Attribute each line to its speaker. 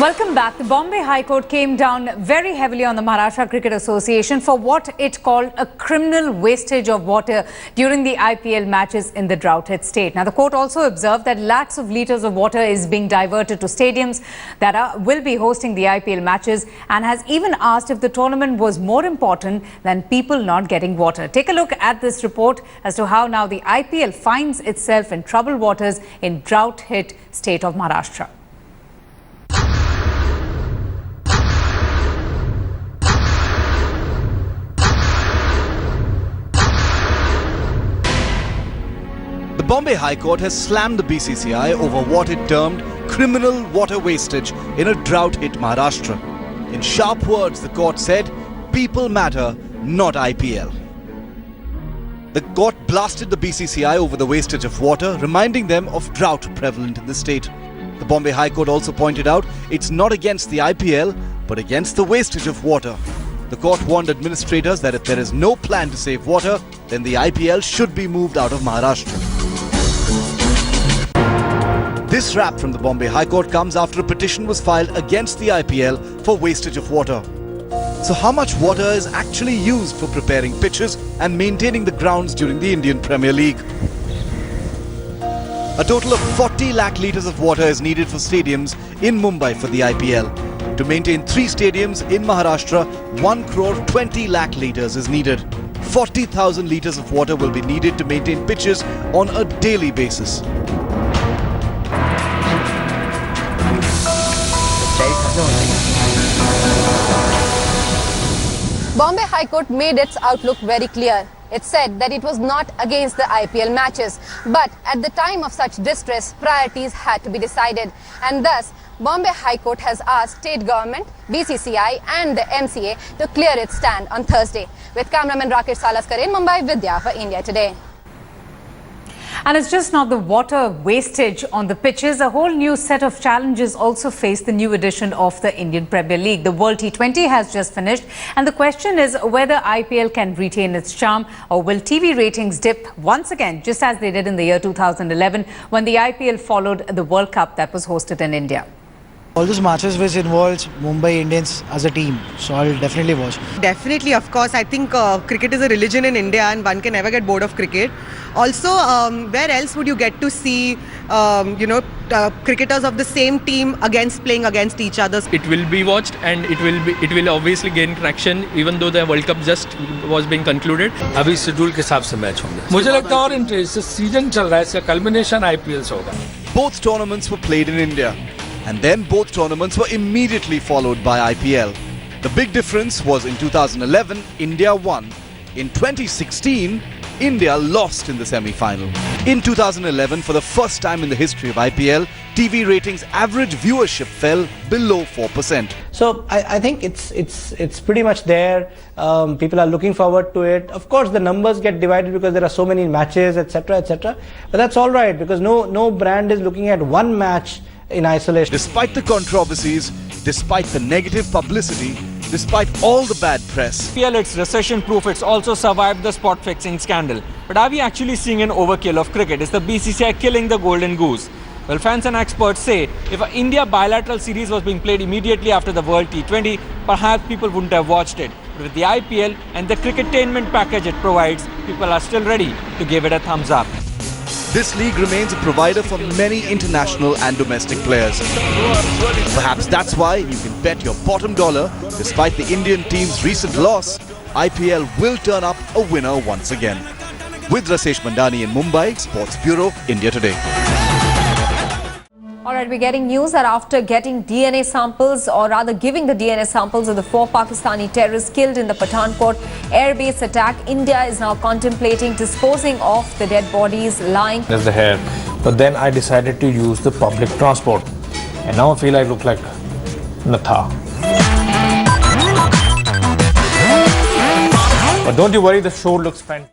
Speaker 1: Welcome back. The Bombay High Court came down very heavily on the Maharashtra Cricket Association for what it called a criminal wastage of water during the IPL matches in the drought-hit state. Now, the court also observed that lakhs of litres of water is being diverted to stadiums that will be hosting the IPL matches, and has even asked if the tournament was more important than people not getting water. Take a look at this report as to how now the IPL finds itself in troubled waters in drought-hit state of Maharashtra.
Speaker 2: The Bombay High Court has slammed the BCCI over what it termed criminal water wastage in a drought-hit Maharashtra. In sharp words, the court said, "People matter, not IPL." The court blasted the BCCI over the wastage of water, reminding them of drought prevalent in the state. The Bombay High Court also pointed out it's not against the IPL, but against the wastage of water. The court warned administrators that if there is no plan to save water, then the IPL should be moved out of Maharashtra. This rap from the Bombay High Court comes after a petition was filed against the IPL for wastage of water. So how much water is actually used for preparing pitches and maintaining the grounds during the Indian Premier League? A total of 40 lakh litres of water is needed for stadiums in Mumbai for the IPL. To maintain 3 stadiums in Maharashtra, 1 crore 20 lakh litres is needed. 40,000 litres of water will be needed to maintain pitches on a daily basis.
Speaker 3: Bombay High Court made its outlook very clear. It said that it was not against the IPL matches, but at the time of such distress, priorities had to be decided, and thus Bombay High Court has asked state government, BCCI and the MCA to clear its stand on Thursday. With cameraman Rakesh Salaskar in Mumbai, Vidya for India Today.
Speaker 1: And it's just not the water wastage on the pitches. A whole new set of challenges also face the new edition of the Indian Premier League. The World T20 has just finished, and the question is whether IPL can retain its charm, or will TV ratings dip once again, just as they did in the year 2011 when the IPL followed the World Cup that was hosted in India.
Speaker 4: All those matches which involves Mumbai Indians as a team, so I'll definitely watch.
Speaker 5: Definitely, of course. I think cricket is a religion in India and one can never get bored of cricket. Also, where else would you get to see, cricketers of the same team playing against each other?
Speaker 6: It will be watched and it will obviously gain traction, even though the World Cup just was being concluded.
Speaker 7: अभी schedule के हिसाब से match होंगे. मुझे लगता है और interest season चल रहा है, इसका कल्मिनेशन आईपीएल से होगा.
Speaker 2: Both tournaments were played in India, and then both tournaments were immediately followed by IPL. The big difference was in 2011, India won. In 2016, India lost in the semi-final. In 2011, for the first time in the history of IPL, TV ratings average viewership fell below 4%.
Speaker 8: So I think it's pretty much there. People are looking forward to it. Of course, the numbers get divided because there are so many matches, etc., etc. But that's all right, because no brand is looking at one match in isolation.
Speaker 2: Despite the controversies, despite the negative publicity, despite all the bad press,
Speaker 9: IPL, it's recession-proof. It's also survived the spot-fixing scandal. But are we actually seeing an overkill of cricket? Is the BCCI killing the golden goose? Well, fans and experts say if an India bilateral series was being played immediately after the World T20, perhaps people wouldn't have watched it. But with the IPL and the cricketainment package it provides, people are still ready to give it a thumbs up.
Speaker 2: this league remains a provider for many international and domestic players. Perhaps that's why you can bet your bottom dollar, despite the Indian team's recent loss, IPL will turn up a winner once again. With Rasesh Mandani in Mumbai, Sports Bureau, India Today.
Speaker 3: Alright, we're getting news that after getting DNA samples, or rather giving the DNA samples of the 4 Pakistani terrorists killed in the Pathankot airbase attack, India is now contemplating disposing of the dead bodies lying.
Speaker 7: There's the hair. But then I decided to use the public transport. And now I feel I look like Natha. But don't you worry, the show looks fantastic.